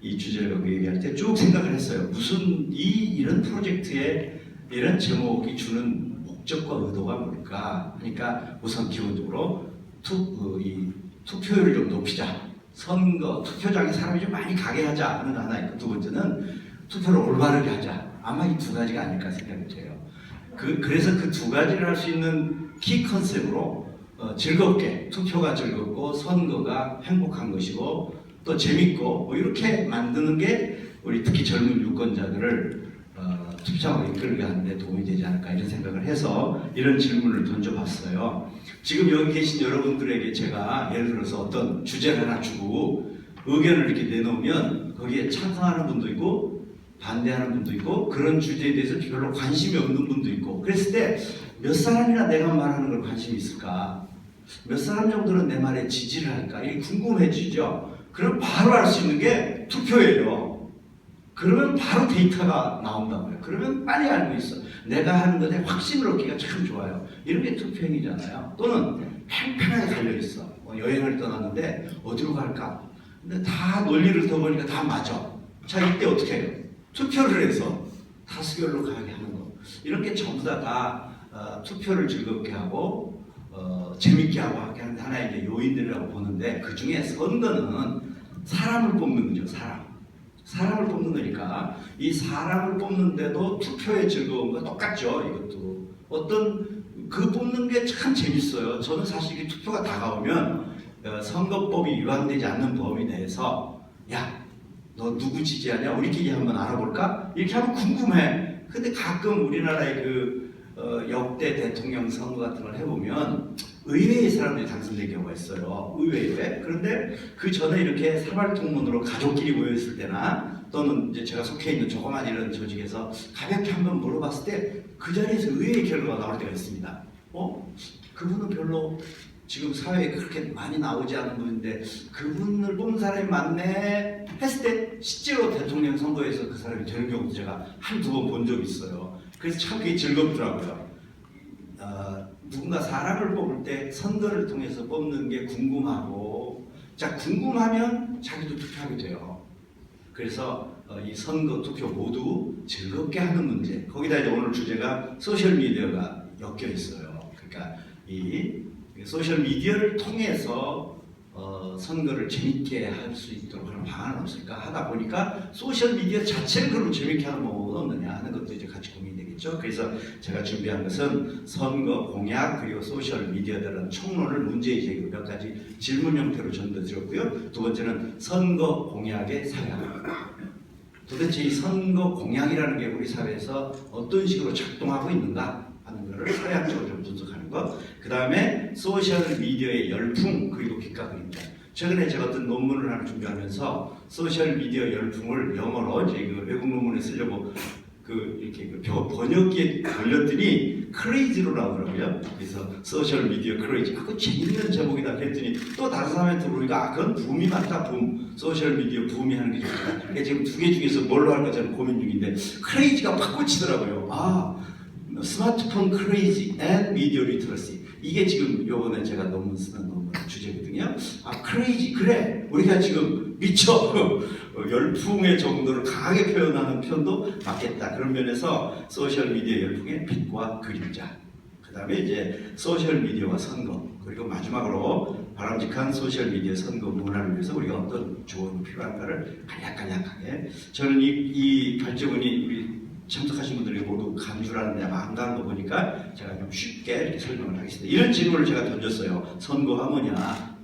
이 주제를 갖고 얘기할 때 쭉 생각을 했어요. 무슨 이런 프로젝트에 이런 제목이 주는 목적과 의도가 뭘까? 그러니까 우선 기본적으로 투표율을 좀 높이자. 선거, 투표장에 사람이 좀 많이 가게 하자 하는 거 하나 있고, 두 번째는 투표를 올바르게 하자. 아마 이 두 가지가 아닐까 생각이 돼요. 그래서 그 두 가지를 할 수 있는 키 컨셉으로 즐겁게, 투표가 즐겁고 선거가 행복한 것이고 또 재밌고 뭐 이렇게 만드는 게 우리 특히 젊은 유권자들을 투표장으로 이끌게 하는데 도움이 되지 않을까 이런 생각을 해서 이런 질문을 던져봤어요. 지금 여기 계신 여러분들에게 제가 예를 들어서 어떤 주제를 하나 주고 의견을 이렇게 내놓으면 거기에 찬성하는 분도 있고 반대하는 분도 있고 그런 주제에 대해서 별로 관심이 없는 분도 있고 그랬을 때 몇 사람이나 내가 말하는 걸 관심이 있을까? 몇 사람 정도는 내 말에 지지를 할까? 이게 궁금해지죠? 그럼 바로 알 수 있는 게 투표예요. 그러면 바로 데이터가 나온다고요. 그러면 빨리 알고 있어. 내가 하는 것에 확신을 얻기가 참 좋아요. 이런 게 투표행위잖아요. 또는 팽팽하게 달려있어. 여행을 떠났는데 어디로 갈까? 근데 다 논리를 더 보니까 다 맞아. 자, 이때 어떻게 해요? 투표를 해서 다수결로 가게 하는 거. 이런 게 전부 다 투표를 즐겁게 하고 재밌게 하고 하게 하는 하나의 이제 요인들이라고 보는데 그 중에 선거는 사람을 뽑는 거죠. 사람을 뽑는 거니까 이 사람을 뽑는데도 투표의 즐거움과 똑같죠. 이것도 어떤 그 뽑는 게 참 재밌어요. 저는 사실 이 투표가 다가오면 선거법이 위반되지 않는 범위 내에서 야, 너 누구 지지하냐? 우리끼리 한번 알아볼까? 이렇게 하면 궁금해. 근데 가끔 우리나라의 역대 대통령 선거 같은 걸 해보면 의외의 사람들이 당선된 경우가 있어요. 의외에. 그런데 그 전에 이렇게 사발통문으로 가족끼리 모여있을 때나 또는 이제 제가 속해 있는 조그만 이런 조직에서 가볍게 한번 물어봤을 때 그 자리에서 의외의 결과가 나올 때가 있습니다. 그분은 별로 지금 사회에 그렇게 많이 나오지 않은 분인데 그분을 뽑는 사람이 많네 했을 때 실제로 대통령 선거에서 그 사람이 되는 경우도 제가 한두 번 본 적이 있어요. 그래서 참 그게 즐겁더라고요. 누군가 사람을 뽑을 때 선거를 통해서 뽑는 게 궁금하고 자 궁금하면 자기도 투표하게 돼요. 그래서 이 선거 투표 모두 즐겁게 하는 문제 거기다 이제 오늘 주제가 소셜미디어가 엮여 있어요. 그러니까 이 소셜미디어를 통해서 선거를 재밌게 할 수 있도록 하는 방안은 없을까 하다 보니까 소셜미디어 자체를 그럼 재밌게 하는 방법은 없느냐 하는 것도 이제 같이 고민이 되겠죠. 그래서 제가 준비한 것은 선거 공약 그리고 소셜미디어에 대한 총론을 문제제기로 몇 가지 질문 형태로 전달드렸고요. 두 번째는 선거 공약의 사양. 도대체 이 선거 공약이라는 게 우리 사회에서 어떤 식으로 작동하고 있는가 하는 것을 사회학적으로 좀 분석하는 것. 그 다음에 소셜미디어의 열풍 그리고 빛과 그림자. 최근에 제가 어떤 논문을 하나 준비하면서 소셜미디어 열풍을 영어로 이제 외국 논문에 쓰려고 이렇게 번역기에 걸렸더니 크레이지로 나오더라고요. 그래서 소셜미디어 크레이지. 그 재밌는 제목이다 그랬더니 또 다른 사람한테 물으니까 그건 붐이 맞다 붐. 소셜미디어 붐이 하는 게 좋다. 그러니까 지금 두 개 중에서 뭘로 할까 저는 고민 중인데 크레이지가 팍 꽂히더라고요. 스마트폰 크레이지 앤 미디어 리터러시. 이게 지금 요번에 제가 논문 쓰는 논문 주제거든요. 크레이지 그래 우리가 지금 미쳐 열풍의 정도를 강하게 표현하는 편도 맞겠다. 그런 면에서 소셜미디어 열풍의 빛과 그림자. 그 다음에 이제 소셜미디어와 선거 그리고 마지막으로 바람직한 소셜미디어 선거 문화를 위해서 우리가 어떤 조언이 필요한가를 간략하게 저는 이 발제문이 우리 참석하신 분들이 모두 간 줄 알았는데 안 간 거 보니까 제가 좀 쉽게 이렇게 설명을 하겠습니다. 이런 질문을 제가 던졌어요. 선거가 뭐냐?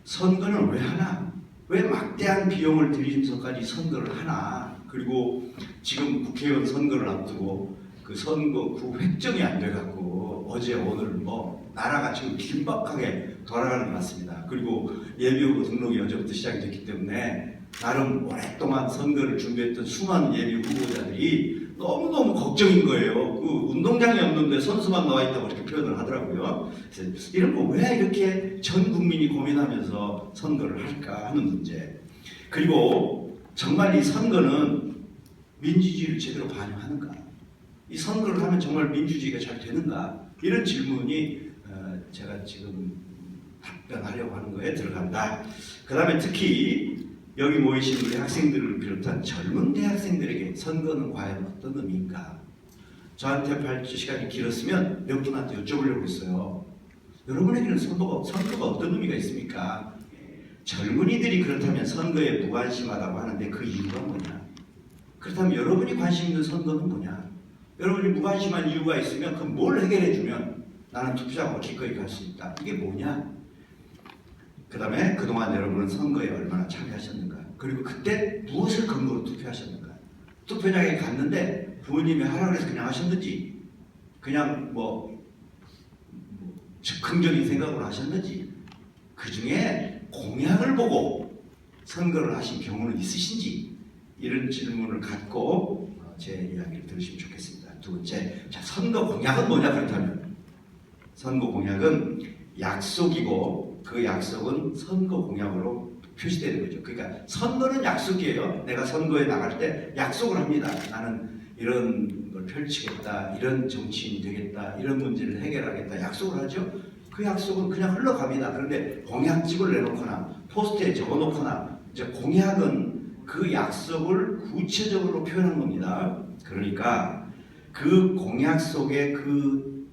선거는 왜 하나? 왜 막대한 비용을 들이면서까지 선거를 하나? 그리고 지금 국회의원 선거를 앞두고 그 선거구 획정이 안 돼갖고 어제 오늘 나라가 지금 긴박하게 돌아가는 것 같습니다. 그리고 예비후보 등록이 어제부터 시작이 됐기 때문에 나름 오랫동안 선거를 준비했던 수많은 예비 후보자들이 너무너무 걱정인 거예요. 운동장이 없는데 선수만 나와 있다고 이렇게 표현을 하더라고요. 그래서 이런 거 왜 이렇게 전 국민이 고민하면서 선거를 할까 하는 문제. 그리고 정말 이 선거는 민주주의를 제대로 반영하는가? 이 선거를 하면 정말 민주주의가 잘 되는가? 이런 질문이 제가 지금 답변하려고 하는 거에 들어간다. 그 다음에 특히 여기 모이신 우리 학생들을 비롯한 젊은 대학생들에게 선거는 과연 어떤 의미인가? 저한테 발표 시간이 길었으면 몇 분한테 여쭤보려고 했어요. 여러분에게는 선거가 어떤 의미가 있습니까? 젊은이들이 그렇다면 선거에 무관심하다고 하는데 그 이유가 뭐냐? 그렇다면 여러분이 관심 있는 선거는 뭐냐? 여러분이 무관심한 이유가 있으면 그럼 뭘 해결해주면 나는 투표장으로 기꺼이 갈 수 있다. 이게 뭐냐? 그 다음에 그동안 여러분은 선거에 얼마나 참여하셨는가? 그리고 그때 무엇을 근거로 투표하셨는가? 투표장에 갔는데 부모님이 하라고 해서 그냥 하셨는지, 그냥 즉흥적인 생각으로 하셨는지, 그 중에 공약을 보고 선거를 하신 경우는 있으신지, 이런 질문을 갖고 제 이야기를 들으시면 좋겠습니다. 두 번째, 자, 선거 공약은 뭐냐? 그렇다면 선거 공약은 약속이고 그 약속은 선거 공약으로 표시되는 거죠. 그러니까 선거는 약속이에요. 내가 선거에 나갈 때 약속을 합니다. 나는 이런 걸 펼치겠다, 이런 정치인이 되겠다, 이런 문제를 해결하겠다 약속을 하죠. 그 약속은 그냥 흘러갑니다. 그런데 공약집을 내놓거나 포스트에 적어놓거나, 이제 공약은 그 약속을 구체적으로 표현한 겁니다. 그러니까 그 공약 속에 그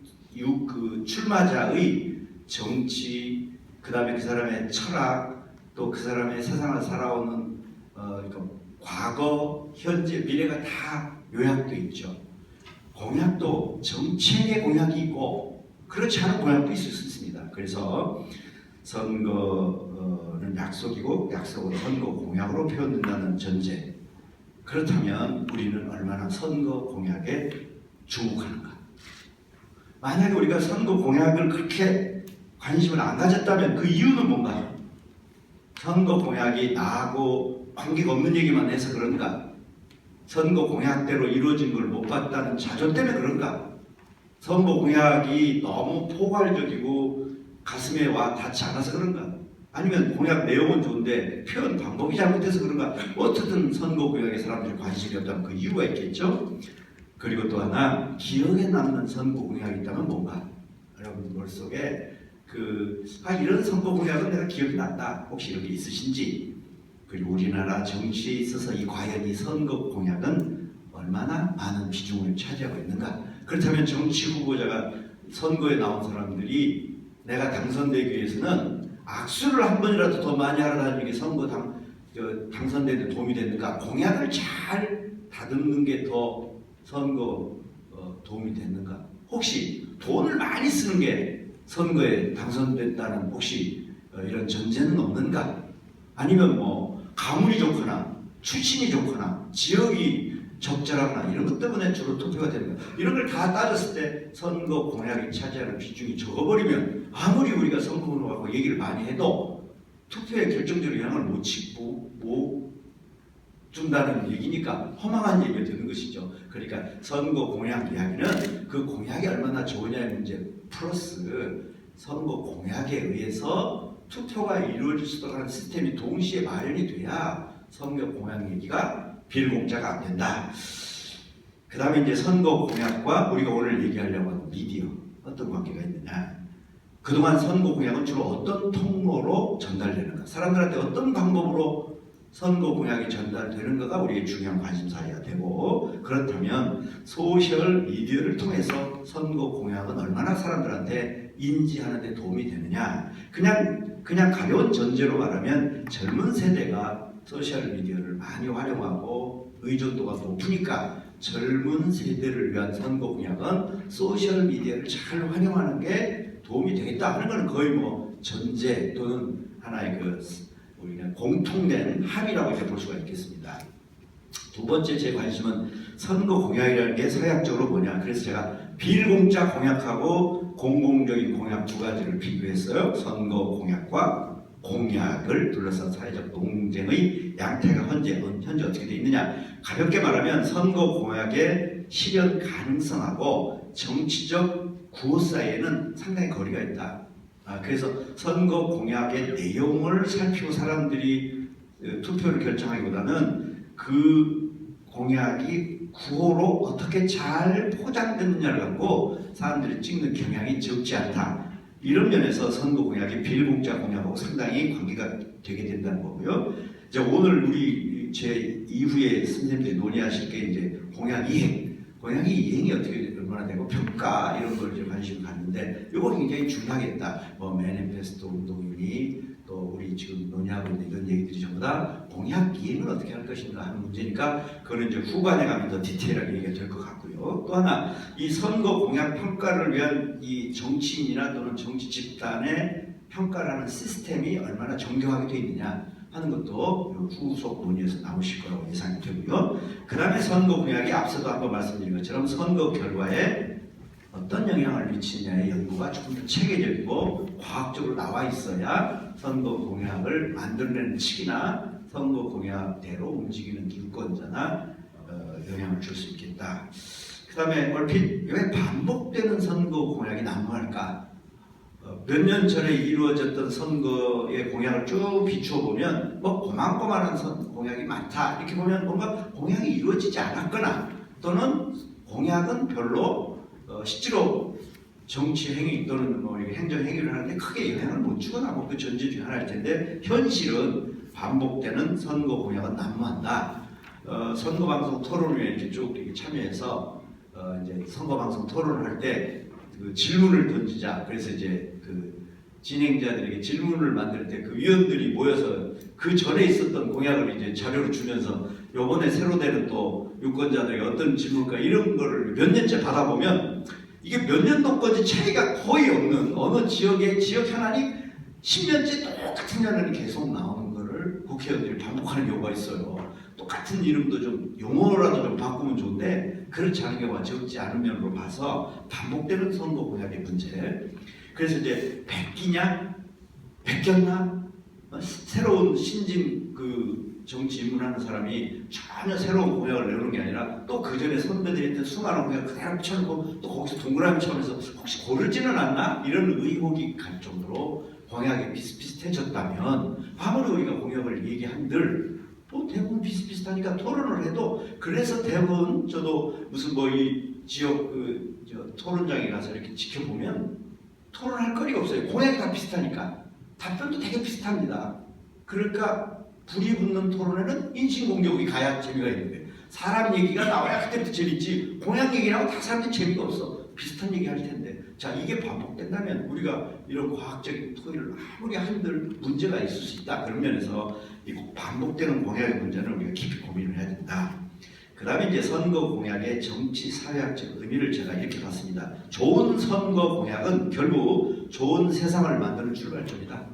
출마자의 정치, 그 다음에 그 사람의 철학, 또 그 사람의 세상을 살아오는 그러니까 과거, 현재, 미래가 다 요약되어 있죠. 공약도 정책의 공약이 있고 그렇지 않은 공약도 있을 수 있습니다. 그래서 선거는 약속이고 약속은 선거 공약으로 표현된다는 전제. 그렇다면 우리는 얼마나 선거 공약에 주목하는가? 만약에 우리가 선거 공약을 그렇게 관심을 안 가졌다면 그 이유는 뭔가? 선거 공약이 나하고 관계가 없는 얘기만 해서 그런가? 선거 공약대로 이루어진 걸 못 봤다는 자존 때문에 그런가? 선거 공약이 너무 포괄적이고 가슴에 와 닿지 않아서 그런가? 아니면 공약 내용은 좋은데 표현 방법이 잘못돼서 그런가? 어떻든 선거 공약에 사람들이 관심이 없다면 그 이유가 있겠죠? 그리고 또 하나, 기억에 남는 선거 공약이 있다면 뭔가? 여러분 머릿속에 이런 선거 공약은 내가 기억이 난다. 혹시 이런 게 있으신지? 그리고 우리나라 정치에 있어서 과연 이 선거 공약은 얼마나 많은 비중을 차지하고 있는가? 그렇다면 정치 후보자가 선거에 나온 사람들이 내가 당선되기 위해서는 악수를 한 번이라도 더 많이 하라는 게 당선되는 데 도움이 됐는가? 공약을 잘 다듬는 게 더 선거 도움이 됐는가? 혹시 돈을 많이 쓰는 게 선거에 당선됐다는 혹시 이런 전제는 없는가? 아니면 가문이 좋거나 출신이 좋거나 지역이 적절하거나 이런 것 때문에 주로 투표가 되는 거야. 이런 걸 다 따졌을 때 선거 공약이 차지하는 비중이 적어버리면 아무리 우리가 선거로 하고 얘기를 많이 해도 투표에 결정적으로 영향을 못 준다는 얘기니까 허망한 얘기가 되는 것이죠. 그러니까 선거 공약 이야기는 그 공약이 얼마나 좋으냐의 문제 플러스 선거 공약에 의해서 투표가 이루어질 수 있도록 하는 시스템이 동시에 마련이 돼야 선거 공약 얘기가 빌공짜가 안 된다. 그 다음에 이제 선거 공약과 우리가 오늘 얘기하려고 하는 미디어 어떤 관계가 있느냐. 그동안 선거 공약은 주로 어떤 통로로 전달되는가, 사람들한테 어떤 방법으로 선거 공약이 전달되는가가 우리의 중요한 관심사가 되고, 그렇다면 소셜 미디어를 통해서 선거 공약은 얼마나 사람들한테 인지하는 데 도움이 되느냐. 그냥 가벼운 전제로 말하면 젊은 세대가 소셜 미디어를 많이 활용하고 의존도가 높으니까 젊은 세대를 위한 선거 공약은 소셜 미디어를 잘 활용하는 게 도움이 되겠다 하는 것은 거의 전제 또는 하나의 우리가 공통된 합의라고 볼 수가 있겠습니다. 두 번째 제 관심은 선거 공약이라는 게 사회학적으로 뭐냐. 그래서 제가 빌공짜 공약하고 공공적인 공약 두 가지를 비교했어요. 선거 공약과 공약을 둘러싼 사회적 논쟁의 양태가 현재 어떻게 되어 있느냐. 가볍게 말하면 선거 공약의 실현 가능성하고 정치적 구호 사이에는 상당히 거리가 있다. 그래서 선거 공약의 내용을 살피고 사람들이 투표를 결정하기보다는 그 공약이 구호로 어떻게 잘 포장됐느냐를 갖고 사람들이 찍는 경향이 적지 않다. 이런 면에서 선거 공약이 빌공짜 공약하고 상당히 관계가 되게 된다는 거고요. 이제 오늘 우리 제 이후에 선생님들이 논의하실 게 이제 공약 이행, 공약이 이행이 어떻게 얼마나 되고 평가 이런 걸 이제 관심을 갖는데 이거 굉장히 중요하겠다. 뭐 매니페스토 운동이니 또 우리 지금 논의하고 있는 이런 얘기들이 전부 다 공약 이행을 어떻게 할 것인가 하는 문제니까 그거는 이제 후반에 가면 더 디테일하게 얘기가 될 것 같고요. 또 하나 이 선거 공약 평가를 위한 이 정치인이나 또는 정치 집단의 평가라는 시스템이 얼마나 정교하게 되어 있느냐 하는 것도 후속 논의에서 나오실 거라고 예상이 되고요. 그 다음에 선거 공약이 앞서도 한번 말씀드린 것처럼 선거 결과에 어떤 영향을 미치느냐의 연구가 조금 더 체계적이고 과학적으로 나와 있어야 선거 공약을 만들어내는 측이나 선거 공약대로 움직이는 유권자나 영향을 줄 수 있겠다. 그 다음에 얼핏 왜 반복되는 선거 공약이 난무할까? 몇 년 전에 이루어졌던 선거의 공약을 쭉 비추어보면 뭐 고만고만한 공약이 많다 이렇게 보면 뭔가 공약이 이루어지지 않았거나 또는 공약은 별로 실제로 정치 행위 또는 뭐 행정 행위를 하는데 크게 영향을 못 주거나 뭐 그 전제 중에 하나일 텐데 현실은 반복되는 선거 공약은 난무한다. 선거 방송 토론회에 이렇게 쭉 이렇게 참여해서 이제 선거 방송 토론을 할 때 그 질문을 던지자. 그래서 이제 그 진행자들에게 질문을 만들 때 그 위원들이 모여서 그 전에 있었던 공약을 이제 자료로 주면서 요번에 새로 되는 또 유권자들에게 어떤 질문일까 이런 거를 몇 년째 받아보면 이게 몇 년도 건지 차이가 거의 없는 어느 지역의 지역 현안이 10년째 똑같은 현안이 계속 나오는 거를 국회의원들이 반복하는 경우가 있어요. 똑같은 이름도 좀 용어라도 좀 바꾸면 좋은데 그렇지 않은 경우가 적지 않은 면으로 봐서 반복되는 선거 공약의 문제. 그래서 이제 베끼냐, 베꼈나, 새로운 신진 그 정치 입문하는 사람이 전혀 새로운 공약을 내놓는 게 아니라 또 그 전에 선배들이 했던 수많은 공약 그대로 붙여놓고 또 거기서 동그라미 쳐면서 혹시 고르지는 않나 이런 의혹이 갈 정도로 공약이 비슷비슷해졌다면 아무리 우리가 공약을 얘기한들 또 대부분 비슷비슷하니까 토론을 해도 그래서 대부분 저도 무슨 뭐 이 지역 토론장에 가서 이렇게 지켜보면 토론할 거리가 없어요. 공약이 다 비슷하니까 답변도 되게 비슷합니다. 그러니까 불이 붙는 토론에는 인신공격이 가야 재미가 있는 거예요. 사람 얘기가 나와야 그때부터 재밌지 공약 얘기라고 다 사람들이 재미가 없어. 비슷한 얘기 할 텐데 자 이게 반복된다면 우리가 이런 과학적인 토의를 아무리 한들 문제가 있을 수 있다. 그런 면에서 이 반복되는 공약의 문제는 우리가 깊이 고민을 해야 된다. 그 다음에 이제 선거 공약의 정치 사회학적 의미를 제가 이렇게 봤습니다. 좋은 선거 공약은 결국 좋은 세상을 만드는 출발점이다.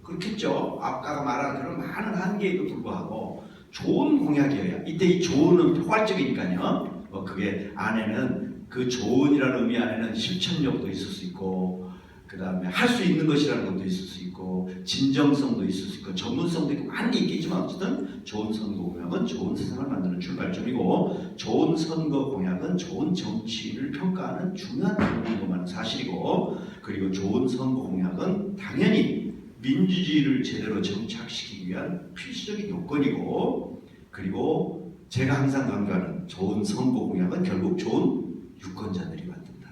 그렇겠죠. 아까 말한 그런 많은 한계에도 불구하고 좋은 공약이어야 이때 이 좋은은 포괄적이니까요. 그게 안에는 그 좋은이라는 의미 안에는 실천력도 있을 수 있고 그 다음에 할 수 있는 것이라는 것도 있을 수 있고 진정성도 있을 수 있고 전문성도 있고 많은 게 있겠지만 어쨌든 좋은 선거 공약은 좋은 세상을 만드는 출발점이고 좋은 선거 공약은 좋은 정치인을 평가하는 중요한 부분이고만 사실이고 그리고 좋은 선거 공약은 당연히 민주주의를 제대로 정착시키기 위한 필수적인 요건이고 그리고 제가 항상 강조하는 좋은 선거 공약은 결국 좋은 유권자들이 만든다.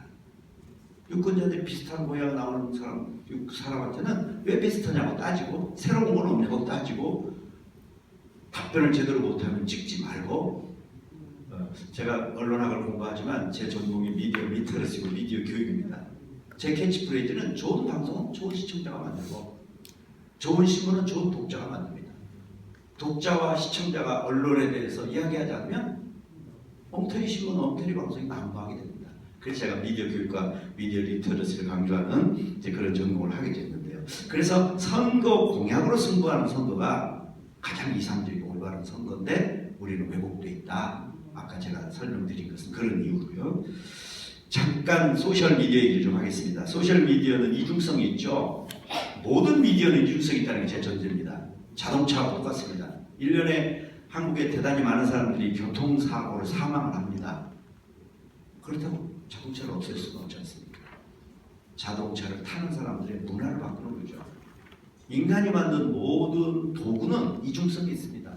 유권자들이 비슷한 공약 나오는 사람한테는 왜 비슷하냐고 따지고 새로운 건 없냐고 따지고 답변을 제대로 못하면 찍지 말고 제가 언론학을 공부하지만 제 전공이 미디어 리터러시고 미디어 교육입니다. 제 캐치프레이즈는 좋은 방송은 좋은 시청자가 만들고 좋은 신문은 좋은 독자가 만듭니다. 독자와 시청자가 언론에 대해서 이야기하지 않으면 엉터리 신문, 엉터리 방송이 난무하게 됩니다. 그래서 제가 미디어 교육과 미디어 리터러시를 강조하는 이제 그런 전공을 하게 됐는데요. 그래서 선거 공약으로 승부하는 선거가 가장 이상적이고 올바른 선거인데 우리는 왜곡돼 있다. 아까 제가 설명드린 것은 그런 이유고요. 잠깐 소셜미디어 얘기를 좀 하겠습니다. 소셜미디어는 이중성이 있죠. 모든 미디어는 이중성이 있다는 게 제 전제입니다. 자동차와 똑같습니다. 1년에 한국에 대단히 많은 사람들이 교통사고를 사망을 합니다. 그렇다고 자동차를 없앨 수는 없지 않습니까? 자동차를 타는 사람들의 문화를 바꾸는 거죠. 인간이 만든 모든 도구는 이중성이 있습니다.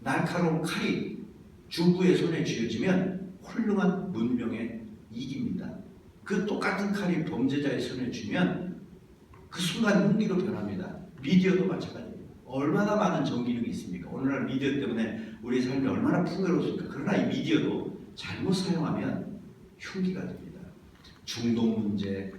날카로운 칼이 주부의 손에 쥐어지면 훌륭한 문명의 이깁니다. 그 똑같은 칼이 범죄자의 손에 쥐면 그 순간 흥미로 변합니다. 미디어도 마찬가지입니다. 얼마나 많은 정기능이 있습니까? 오늘날 미디어 때문에 우리 삶이 얼마나 풍요롭습니까? 그러나 이 미디어도 잘못 사용하면 흉기가 됩니다. 중독 문제,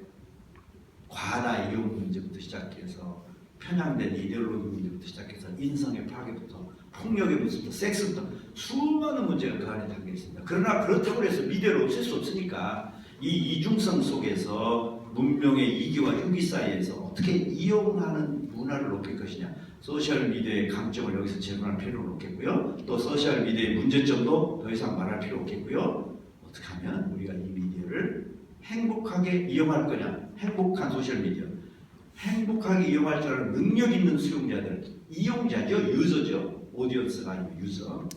과다 이용 문제부터 시작해서 편향된 이데올로기 문제부터 시작해서 인성의 파괴부터 폭력의 문제부터 섹스부터 수많은 문제가 그 안에 담겨 있습니다. 그러나 그렇다고 해서 미디어를 없앨 수 없으니까 이 이중성 속에서 문명의 이기와 흉기 사이에서 어떻게 이용하는 문화를 높일 것이냐, 소셜 미디어의 강점을 여기서 제공할 필요는 없겠고요. 또 소셜 미디어의 문제점도 더 이상 말할 필요 없겠고요. 어떻게 하면 우리가 이 미디어를 행복하게 이용할 거냐, 행복한 소셜 미디어, 행복하게 이용할 줄 아는 능력 있는 수용자들, 이용자죠, 유저죠, 오디언스가 아니고 유저.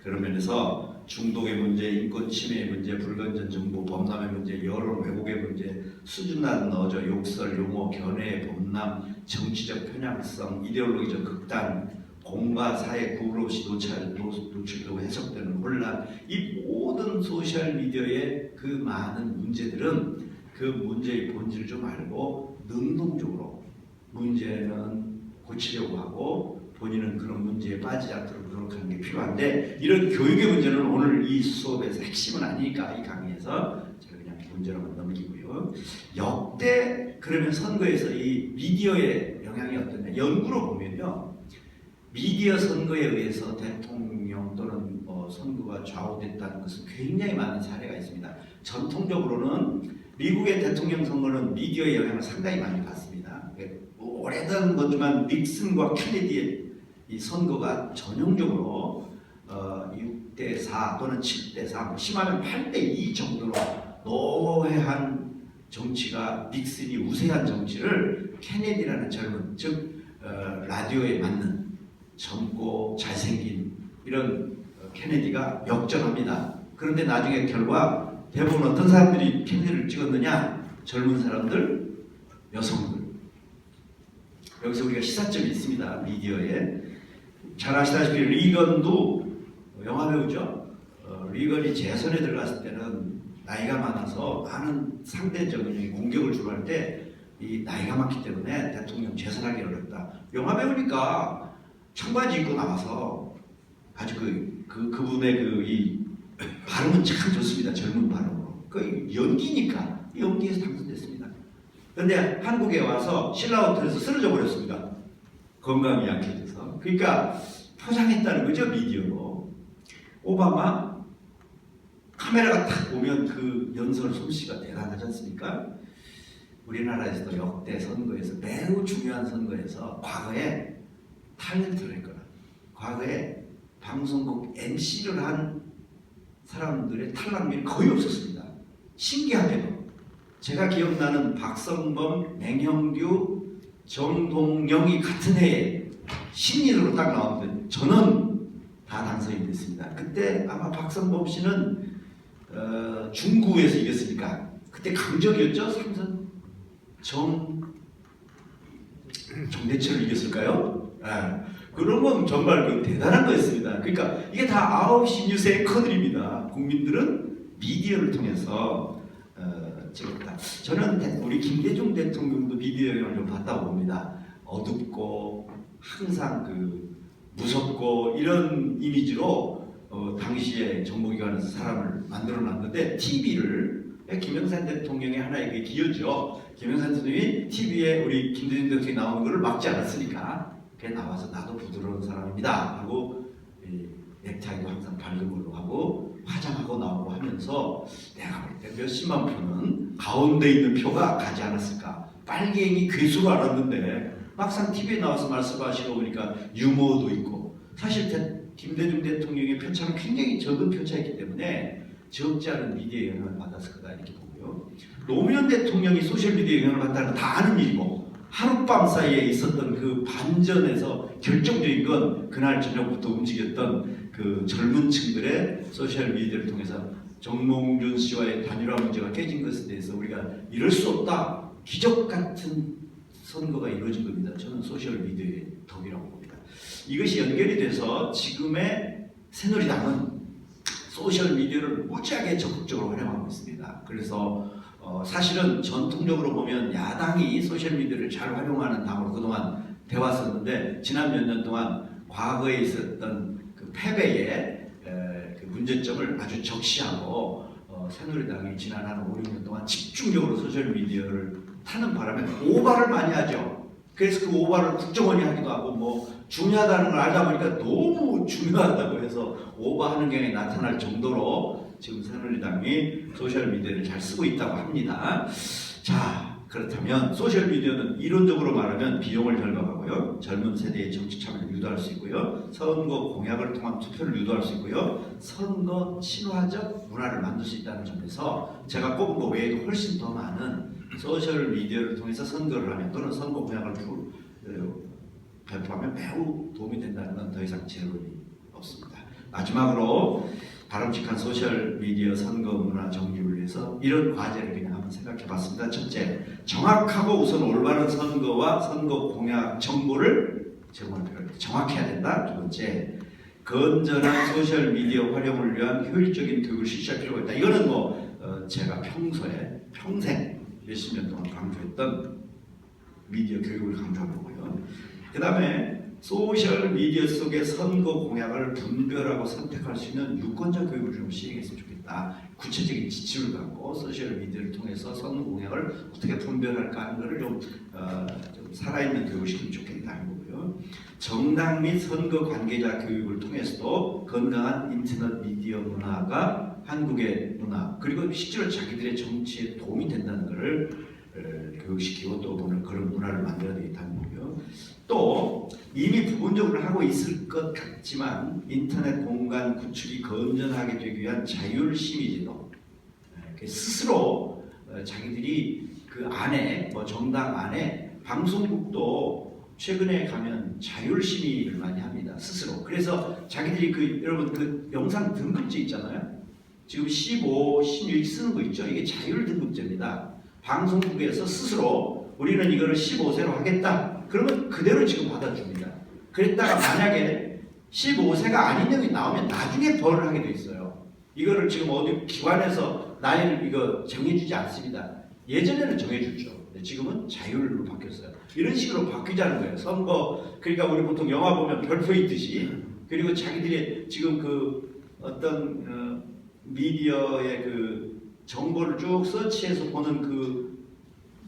그런 면에서 중독의 문제, 인권 침해의 문제, 불건전 정보, 범람의 문제, 여론 왜곡의 문제, 수준 낮은 어조, 욕설, 용어, 견해, 범람, 정치적 편향성, 이데올로기적 극단, 공과 사회 구분 없이 노출되고 해석되는 혼란, 이 모든 소셜 미디어의 그 많은 문제들은 그 문제의 본질을 좀 알고 능동적으로 문제는 고치려고 하고 본인은 그런 문제에 빠지지 않도록 노력하는 게 필요한데, 이런 교육의 문제는 오늘 이 수업에서 핵심은 아니니까 이 강의에서 제가 그냥 문제로만 넘기고요. 역대 그러면 선거에서 이 미디어의 영향이 어떠냐, 연구로 보면요, 미디어 선거에 의해서 대통령 또는 선거가 좌우됐다는 것은 굉장히 많은 사례가 있습니다. 전통적으로는 미국의 대통령 선거는 미디어의 영향을 상당히 많이 받습니다. 오래된 거지만 닉슨과 케네디의 이 선거가 전형적으로 6대4 또는 7대3, 심하면 8대2 정도로 노회한 정치가, 닉슨이 우세한 정치를 케네디라는 젊은, 즉 라디오에 맞는 젊고 잘생긴 이런 케네디가 역전합니다. 그런데 나중에 결과 대부분 어떤 사람들이 케네디를 찍었느냐? 젊은 사람들, 여성들. 여기서 우리가 시사점이 있습니다. 미디어에. 잘 아시다시피 리건도 영화배우죠. 리건이 재선에 들어갔을 때는 나이가 많아서 많은 상대적인 공격을 주로 할 때 이 나이가 많기 때문에 대통령 재선하기 어렵다. 영화배우니까 청바지 입고 나와서 아주 그분의 이 발음은 참 좋습니다. 젊은 발음으로. 그 연기니까 연기에서 당선됐습니다. 그런데 한국에 와서 신라 호텔에서 쓰러져 버렸습니다. 건강이 약해져서. 그러니까 포장했다는 거죠, 미디어로. 오바마 카메라가 딱 오면 그 연설 솜씨가 대단하지 않습니까? 우리나라에서도 역대 선거에서 매우 중요한 선거에서 과거에 탤런트를 했거나 과거에 방송국 MC를 한 사람들의 탈락률이 거의 없었습니다. 신기하게도 제가 기억나는 박성범, 맹형규, 정동영이 같은 해에 신인으로 딱 나왔는데 저는 다 당선이 됐습니다. 그때 아마 박성범 씨는 중구에서 이겼으니까 그때 강적이었죠? 삼선 정대철을 이겼을까요? 그러면 정말 대단한 거였습니다. 그러니까 이게 다 9시 뉴스의 앵커들입니다. 국민들은 미디어를 통해서 찍었다. 저는 우리 김대중 대통령도 미디어 영향을 좀 받다고 봅니다. 어둡고 항상 무섭고 이런 이미지로 당시에 정보기관에서 사람을 만들어 놨는데 TV를 김영삼 대통령의 하나의 기여죠. 김영삼 대통령이 TV에 우리 김대중 대통령이 나오는 것을 막지 않았으니까 그게 나와서 나도 부드러운 사람입니다 하고 넥타이도 항상 밝은 걸로 하고 화장하고 나오고 하면서 내가 볼 때 몇십만 표는 가운데 있는 표가 가지 않았을까. 빨갱이 괴수로 알았는데 막상 TV에 나와서 말씀하시고 보니까 유머도 있고, 사실 김대중 대통령의 표차는 굉장히 적은 표차이기 때문에 적지 않은 미디어 영향을 받았을 거다 이렇게 보고요. 노무현 대통령이 소셜미디어 영향을 받다는 건 다 아는 일이고, 하룻밤 사이에 있었던 그 반전에서 결정적인 건 그날 저녁부터 움직였던 그 젊은 층들의 소셜미디어를 통해서 정몽준 씨와의 단일화 문제가 깨진 것에 대해서 우리가 이럴 수 없다, 기적 같은 선거가 이루어진 겁니다. 저는 소셜미디어의 덕이라고 봅니다. 이것이 연결이 돼서 지금의 새누리당은 소셜미디어를 무지하게 적극적으로 활용하고 있습니다. 그래서 사실은 전통적으로 보면 야당이 소셜미디어를 잘 활용하는 당으로 그동안 되왔었는데 지난 몇 년 동안 과거에 있었던 그 패배의 그 문제점을 아주 적시하고 새누리당이 지난 한 5, 6년 동안 집중적으로 소셜미디어를 타는 바람에 오바를 많이 하죠. 그래서 그 오바를 국정원이 하기도 하고 뭐 중요하다는 걸 알다 보니까 너무 중요하다고 해서 오바하는 경향이 나타날 정도로 지금 새누리당이 소셜미디어를 잘 쓰고 있다고 합니다. 자, 그렇다면 소셜미디어는 이론적으로 말하면 비용을 절감하고요, 젊은 세대의 정치 참여를 유도할 수 있고요, 선거 공약을 통한 투표를 유도할 수 있고요, 선거 친화적 문화를 만들 수 있다는 점에서 제가 꼽은 것 외에도 훨씬 더 많은 소셜미디어를 통해서 선거를 하면 또는 선거 공약을 발표하면 매우 도움이 된다는 건 더 이상 질문이 없습니다. 마지막으로 바람직한 소셜미디어 선거 문화 정립을 위해서 이런 과제를 그냥 한번 생각해 봤습니다. 첫째, 정확하고 우선 올바른 선거와 선거 공약 정보를 제공할 필요가 있다. 정확해야 된다. 두 번째, 건전한 소셜미디어 활용을 위한 효율적인 교육을 실시할 필요가 있다. 이거는 제가 평소에 평생 몇십 년 동안 강조했던 미디어 교육을 강조한 거고요. 그 다음에 소셜미디어 속의 선거 공약을 분별하고 선택할 수 있는 유권자 교육을 좀 시행했으면 좋겠다. 구체적인 지침을 갖고 소셜미디어를 통해서 선거 공약을 어떻게 분별할까 하는 것을 좀 살아있는 교육을 시키면 좋겠다 하는 거고요. 정당 및 선거 관계자 교육을 통해서도 건강한 인터넷 미디어 문화가 한국의 문화 그리고 실제로 자기들의 정치에 도움이 된다는 것을 교육시키고 또 그런 문화를 만들어야 되겠다는 거고요. 또 이미 부분적으로 하고 있을 것 같지만 인터넷 공간 구축이 건전하게 되기 위한 자율심의제도, 스스로 자기들이 그 안에 정당 안에 방송국도 최근에 가면 자율심의를 많이 합니다. 스스로. 그래서 자기들이 여러분 그 영상 등급제 있잖아요. 지금 15, 16 쓰는 거 있죠. 이게 자율 등급제입니다. 방송국에서 스스로 우리는 이거를 15세로 하겠다. 그러면 그대로 지금 받아줍니다. 그랬다가 만약에 15세가 아닌 내용이 나오면 나중에 벌을 하게 돼 있어요. 이거를 지금 어디 기관에서 나이를 이거 정해주지 않습니다. 예전에는 정해줬죠. 근데 지금은 자율로 바뀌었어요. 이런 식으로 바뀌자는 거예요. 선거, 그러니까 우리 보통 영화 보면 별표 있듯이, 그리고 자기들이 지금 어떤 미디어의 정보를 쭉 서치해서 보는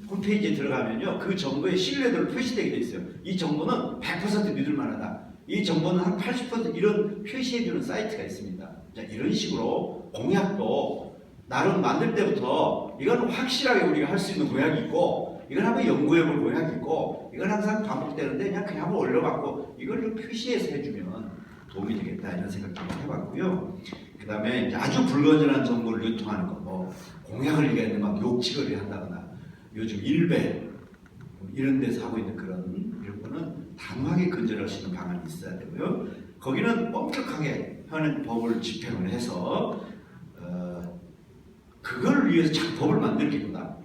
홈페이지에 들어가면요, 그 정보의 신뢰도를 표시되게 돼 있어요. 이 정보는 100% 믿을 만하다. 이 정보는 한 80% 이런 표시해주는 사이트가 있습니다. 자, 이런 식으로 공약도 나름 만들 때부터 이건 확실하게 우리가 할 수 있는 공약이 있고, 이건 한번 연구해볼 공약이 있고, 이건 항상 반복되는데 그냥 한번 올려봤고, 이걸 좀 표시해서 해주면 도움이 되겠다 이런 생각도 한번 해봤고요. 그 다음에 아주 불건전한 정보를 유통하는 거, 공약을 얘기하는데 막 욕지거리 한다거나 요즘 일베 이런 데서 하고 있는 이런 거는 단호하게 근절할 수 있는 방안이 있어야 되고요. 거기는 엄격하게 하는 법을 집행을 해서 그걸 위해서 자꾸 법을 만들기보다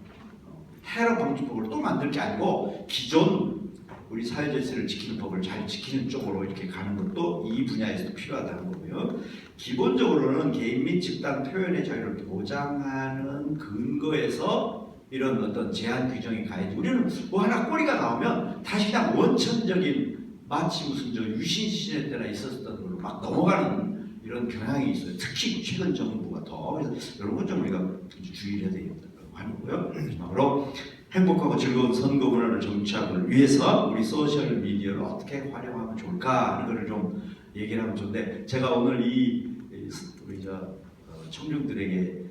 테러 방지법을 또 만들 게 아니고 기존 우리 사회질서를 지키는 법을 잘 지키는 쪽으로 이렇게 가는 것도 이 분야에서도 필요하다는 거고요. 기본적으로는 개인 및 집단 표현의 자유를 보장하는 근거에서 이런 어떤 제한 규정이 가야지. 우리는 하나 꼬리가 나오면 다시 그냥 원천적인 마치 무슨 유신 시대 때나 있었던 걸로 막 넘어가는 이런 경향이 있어요. 특히 최근 정부가 더. 그래서 이런 것 좀 우리가 주의를 해야 되겠다고 하는 거고요. 마지막으로 행복하고 즐거운 선거 문화를 정착을 위해서 우리 소셜 미디어를 어떻게 활용하면 좋을까 하는 것을 좀 얘기를 하면 좋은데, 제가 오늘 우리 청중들에게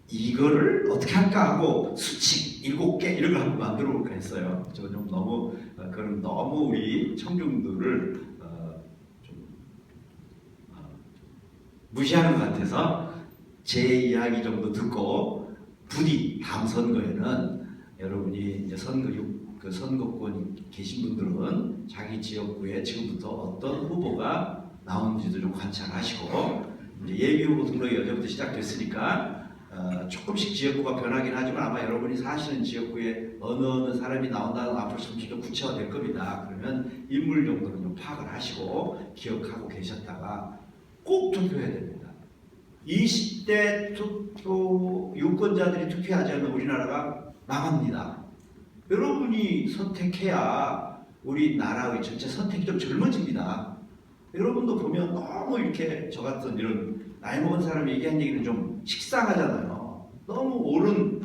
이거를 어떻게 할까 하고 수칙 7개 이런 걸 한번 만들어 볼까 했어요. 저 좀 너무 우리 청중들을 좀 무시하는 것 같아서 제 이야기 정도 듣고 부디 다음 선거에는 여러분이 이제 선거권이 계신 분들은 자기 지역구에 지금부터 어떤 후보가 나오는지도 좀 관찰하시고, 이제 예비 후보 등록이 어제부터 시작됐으니까 조금씩 지역구가 변하긴 하지만 아마 여러분이 사시는 지역구에 어느 사람이 나온다는 앞으로 점점 구체화될 겁니다. 그러면 인물 정도는 좀 파악을 하시고 기억하고 계셨다가 꼭 투표해야 됩니다. 20대 유권자들이 투표하지 않으면 우리나라가 망합니다. 여러분이 선택해야 우리나라의 전체 선택이 좀 젊어집니다. 여러분도 보면 너무 이렇게 저 같은 이런 나이 먹은 사람이 얘기한 얘기는 좀 식상하잖아요. 너무 옳은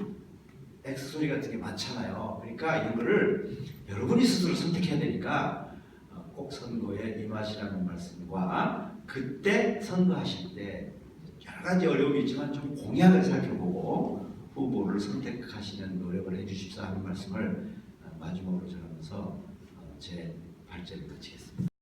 X소리 같은 게 많잖아요. 그러니까 이거를 여러분이 스스로 선택해야 되니까 꼭 선거에 임하시라는 말씀과 그때 선거하실 때 여러 가지 어려움이 있지만 좀 공약을 살펴보고 후보를 선택하시는 노력을 해주십사 하는 말씀을 마지막으로 전하면서 제 발제를 마치겠습니다.